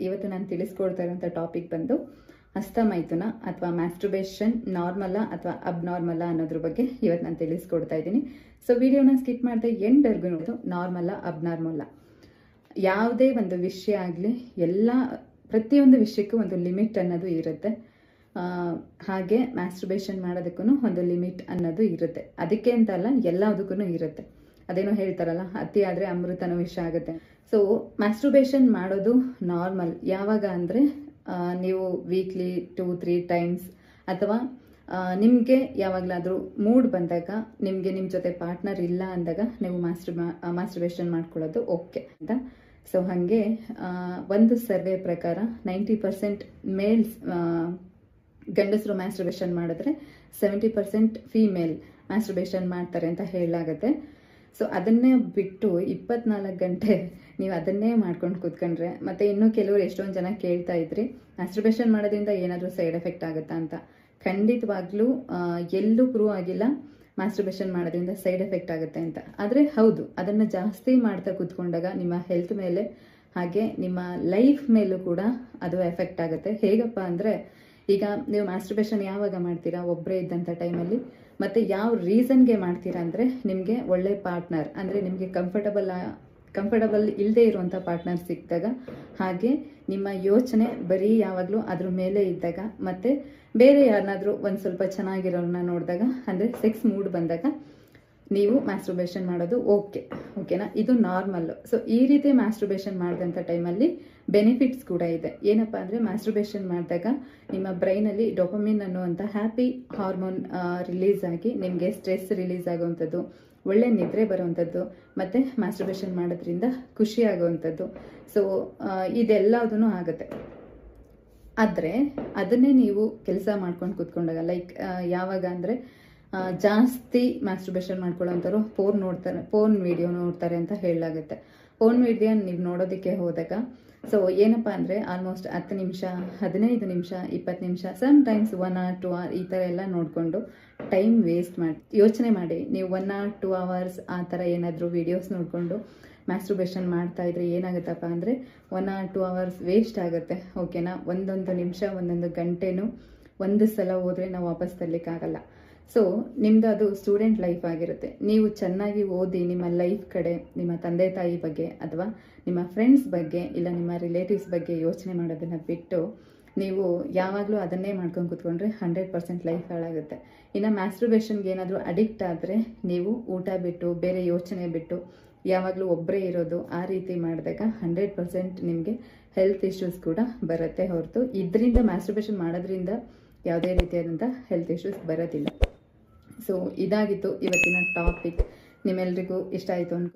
ಇವತ್ತು ನಾನು ತಿಳಿಸ್ಕೊಡ್ತಾ ಇರೋಂಥ ಟಾಪಿಕ್ ಬಂದು ಹಸ್ತಮೈಥುನ ಅಥವಾ ಮ್ಯಾಸ್ಟರ್ಬೇಷನ್ ನಾರ್ಮಲ್ಲ ಅಥವಾ ಅಬ್ನಾರ್ಮಲ್ಲ ಅನ್ನೋದ್ರ ಬಗ್ಗೆ ಇವತ್ತು ನಾನು ತಿಳಿಸ್ಕೊಡ್ತಾ ಇದ್ದೀನಿ. ಸೊ ವಿಡಿಯೋನ ಸ್ಕಿಪ್ ಮಾಡದೆ ಎಂಡ್ವರೆಗೂ ನೋಡೋದು. ನಾರ್ಮಲ್ಲ ಅಬ್ನಾರ್ಮಲ್ಲ ಯಾವುದೇ ಒಂದು ವಿಷಯ ಆಗಲಿ ಪ್ರತಿಯೊಂದು ವಿಷಯಕ್ಕೂ ಒಂದು ಲಿಮಿಟ್ ಅನ್ನೋದು ಇರುತ್ತೆ. ಹಾಗೆ ಮ್ಯಾಸ್ಟರ್ಬೇಷನ್ ಮಾಡೋದಕ್ಕೂ ಒಂದು ಲಿಮಿಟ್ ಅನ್ನೋದು ಇರುತ್ತೆ. ಅದಕ್ಕೆ ಅಂತ ಅಲ್ಲ, ಎಲ್ಲದಕ್ಕೂ ಇರುತ್ತೆ. ಅದೇನೋ ಹೇಳ್ತಾರಲ್ಲ, ಅತಿ ಆದರೆ ಅಮೃತನೂ ವಿಷ ಆಗುತ್ತೆ. ಸೊ ಮ್ಯಾಸ್ಟರ್ಬೇಷನ್ ಮಾಡೋದು ನಾರ್ಮಲ್. ಯಾವಾಗ ಅಂದರೆ ನೀವು ವೀಕ್ಲಿ 2-3 ಟೈಮ್ಸ್ ಅಥವಾ ನಿಮಗೆ ಯಾವಾಗಲಾದರೂ ಮೂಡ್ ಬಂದಾಗ, ನಿಮಗೆ ನಿಮ್ಮ ಜೊತೆ ಪಾರ್ಟ್ನರ್ ಇಲ್ಲ ಅಂದಾಗ ನೀವು ಮ್ಯಾಸ್ಟರ್ಬೇಷನ್ ಮಾಡ್ಕೊಳ್ಳೋದು ಓಕೆ ಅಂತ. ಸೊ ಹಾಗೆ ಒಂದು ಸರ್ವೆ ಪ್ರಕಾರ 90% ಮೇಲ್ಸ್ ಗಂಡಸರು ಮ್ಯಾಸ್ಟರ್ಬೇಷನ್ ಮಾಡಿದ್ರೆ 70% ಫೀಮೇಲ್ ಮ್ಯಾಸ್ಟರ್ಬೇಷನ್ ಮಾಡ್ತಾರೆ ಅಂತ ಹೇಳಲಾಗುತ್ತೆ. ಸೊ ಅದನ್ನೇ ಬಿಟ್ಟು 24 ಗಂಟೆ ನೀವು ಅದನ್ನೇ ಮಾಡ್ಕೊಂಡು ಕೂತ್ಕೊಂಡ್ರೆ, ಮತ್ತು ಇನ್ನೂ ಕೆಲವರು ಎಷ್ಟೊಂದು ಜನ ಕೇಳ್ತಾ ಇದ್ರಿ ಮ್ಯಾಸ್ಟರ್ಬೇಷನ್ ಮಾಡೋದ್ರಿಂದ ಏನಾದರೂ ಸೈಡ್ ಎಫೆಕ್ಟ್ ಆಗುತ್ತಾ ಅಂತ. ಖಂಡಿತವಾಗ್ಲೂ ಎಲ್ಲೂ ಪ್ರೂವ್ ಆಗಿಲ್ಲ ಮ್ಯಾಸ್ಟರ್ಬೇಷನ್ ಮಾಡೋದ್ರಿಂದ ಸೈಡ್ ಎಫೆಕ್ಟ್ ಆಗುತ್ತೆ ಅಂತ. ಆದರೆ ಹೌದು, ಅದನ್ನು ಜಾಸ್ತಿ ಮಾಡ್ತಾ ಕೂತ್ಕೊಂಡಾಗ ನಿಮ್ಮ ಹೆಲ್ತ್ ಮೇಲೆ ಹಾಗೆ ನಿಮ್ಮ ಲೈಫ್ ಮೇಲೂ ಕೂಡ ಅದು ಎಫೆಕ್ಟ್ ಆಗುತ್ತೆ. ಹೇಗಪ್ಪ ಅಂದರೆ, ಈಗ ನೀವು ಮ್ಯಾಸ್ಟರ್ಬೇಷನ್ ಯಾವಾಗ ಮಾಡ್ತೀರಾ? ಒಬ್ಬರೇ ಇದ್ದಂಥ ಟೈಮಲ್ಲಿ. ಮತ್ತು ಯಾವ ರೀಸನ್ಗೆ ಮಾಡ್ತೀರಾ ಅಂದರೆ, ನಿಮಗೆ ಒಳ್ಳೆ ಪಾರ್ಟ್ನರ್ ಅಂದರೆ ನಿಮಗೆ ಕಂಫರ್ಟಬಲ್ ಇಲ್ಲದೆ ಇರುವಂಥ ಪಾರ್ಟ್ನರ್ ಸಿಕ್ಕಿದಾಗ, ಹಾಗೆ ನಿಮ್ಮ ಯೋಚನೆ ಬರೀ ಯಾವಾಗಲೂ ಅದ್ರ ಮೇಲೆ ಇದ್ದಾಗ, ಮತ್ತು ಬೇರೆ ಯಾರನ್ನಾದರೂ ಒಂದು ಸ್ವಲ್ಪ ಚೆನ್ನಾಗಿರೋರನ್ನ ನೋಡಿದಾಗ, ಅಂದರೆ ಸೆಕ್ಸ್ ಮೂಡ್ ಬಂದಾಗ ನೀವು ಮ್ಯಾಸ್ಟರ್ಬೇಷನ್ ಮಾಡೋದು ಓಕೆನಾ? ಇದು ನಾರ್ಮಲ್ಲು. ಸೊ ಈ ರೀತಿ ಮ್ಯಾಸ್ಟರ್ಬೇಷನ್ ಮಾಡಿದಂಥ ಟೈಮಲ್ಲಿ ಬೆನಿಫಿಟ್ಸ್ ಕೂಡ ಇದೆ. ಏನಪ್ಪ ಅಂದರೆ, ಮ್ಯಾಸ್ಟರ್ಬೇಷನ್ ಮಾಡಿದಾಗ ನಿಮ್ಮ ಬ್ರೈನಲ್ಲಿ ಡೋಪಮಿನ್ ಅನ್ನುವಂಥ ಹ್ಯಾಪಿ ಹಾರ್ಮೋನ್ ರಿಲೀಸ್ ಆಗಿ ನಿಮಗೆ ಸ್ಟ್ರೆಸ್ ರಿಲೀಸ್ ಆಗುವಂಥದ್ದು, ಒಳ್ಳೆ ನಿದ್ರೆ ಬರುವಂಥದ್ದು, ಮತ್ತು ಮ್ಯಾಸ್ಟರ್ಬೇಷನ್ ಮಾಡೋದ್ರಿಂದ ಖುಷಿ ಆಗುವಂಥದ್ದು. ಸೊ ಇದೆಲ್ಲದೂ ಆಗುತ್ತೆ. ಆದರೆ ಅದನ್ನೇ ನೀವು ಕೆಲಸ ಮಾಡ್ಕೊಂಡು ಕೂತ್ಕೊಂಡಾಗ, ಲೈಕ್ ಯಾವಾಗ ಅಂದರೆ ಜಾಸ್ತಿ ಮ್ಯಾಸ್ಟರ್ಬೇಷನ್ ಮಾಡ್ಕೊಳ್ಳೋಂಥವ್ರು ಪೋರ್ನ್ ವಿಡಿಯೋ ನೋಡ್ತಾರೆ ಅಂತ ಹೇಳಲಾಗುತ್ತೆ. ಪೋರ್ನ್ ವಿಡಿಯೋ ನೀವು ನೋಡೋದಕ್ಕೆ ಹೋದಾಗ, ಸೊ ಏನಪ್ಪ ಅಂದರೆ ಆಲ್ಮೋಸ್ಟ್ 10 ನಿಮಿಷ, 15 ನಿಮಿಷ, 20 ನಿಮಿಷ, ಸಮ್ಟೈಮ್ಸ್ 1 hour 2 hour ಈ ಥರ ಎಲ್ಲ ನೋಡಿಕೊಂಡು ಟೈಮ್ ವೇಸ್ಟ್ ಮಾಡಿ ಯೋಚನೆ ಮಾಡಿ. ನೀವು 1 hour 2 hours ಆ ಥರ ಏನಾದರೂ ವೀಡಿಯೋಸ್ ನೋಡಿಕೊಂಡು ಮ್ಯಾಸ್ಟರ್ಬೇಷನ್ ಮಾಡ್ತಾ ಇದ್ರೆ ಏನಾಗುತ್ತಪ್ಪ ಅಂದರೆ 1 hour 2 hours ವೇಸ್ಟ್ ಆಗುತ್ತೆ. ಓಕೆನಾ? ಒಂದೊಂದು ನಿಮಿಷ, ಒಂದೊಂದು ಗಂಟೆನೂ ಒಂದು ಸಲ ಹೋದರೆ ನಾವು ವಾಪಸ್ ತರಲಿಕ್ಕಾಗಲ್ಲ. ಸೊ ನಿಮ್ಮದು ಅದು ಸ್ಟೂಡೆಂಟ್ ಲೈಫ್ ಆಗಿರುತ್ತೆ. ನೀವು ಚೆನ್ನಾಗಿ ಓದಿ ನಿಮ್ಮ ಲೈಫ್ ಕಡೆ, ನಿಮ್ಮ ತಂದೆ ತಾಯಿ ಬಗ್ಗೆ ಅಥವಾ ನಿಮ್ಮ ಫ್ರೆಂಡ್ಸ್ ಬಗ್ಗೆ ಇಲ್ಲ ನಿಮ್ಮ ರಿಲೇಟಿವ್ಸ್ ಬಗ್ಗೆ ಯೋಚನೆ ಮಾಡೋದನ್ನು ಬಿಟ್ಟು ನೀವು ಯಾವಾಗಲೂ ಅದನ್ನೇ ಮಾಡ್ಕೊಂಡು ಕೂತ್ಕೊಂಡ್ರೆ 100% ಲೈಫ್ ಹಾಳಾಗುತ್ತೆ. ಇನ್ನು ಮ್ಯಾಸ್ಟರ್ಬೇಷನ್ಗೆ ಏನಾದರೂ ಅಡಿಕ್ಟ್ ಆದರೆ, ನೀವು ಊಟ ಬಿಟ್ಟು ಬೇರೆ ಯೋಚನೆ ಬಿಟ್ಟು ಯಾವಾಗಲೂ ಒಬ್ಬರೇ ಇರೋದು, ಆ ರೀತಿ ಮಾಡಿದಾಗ 100% ನಿಮಗೆ ಹೆಲ್ತ್ ಇಶ್ಯೂಸ್ ಕೂಡ ಬರುತ್ತೆ ಹೊರತು ಇದರಿಂದ ಮ್ಯಾಸ್ಟರ್ಬೇಷನ್ ಮಾಡೋದ್ರಿಂದ ಯಾವುದೇ ರೀತಿಯಾದಂಥ ಹೆಲ್ತ್ ಇಶ್ಯೂಸ್ ಬರೋದಿಲ್ಲ. ಸೊ ಇದಾಗಿತ್ತು ಇವತ್ತಿನ ಟಾಪಿಕ್. ನಿಮ್ಮೆಲ್ರಿಗೂ ಇಷ್ಟ ಆಯಿತು ಅನ್ಕೋ.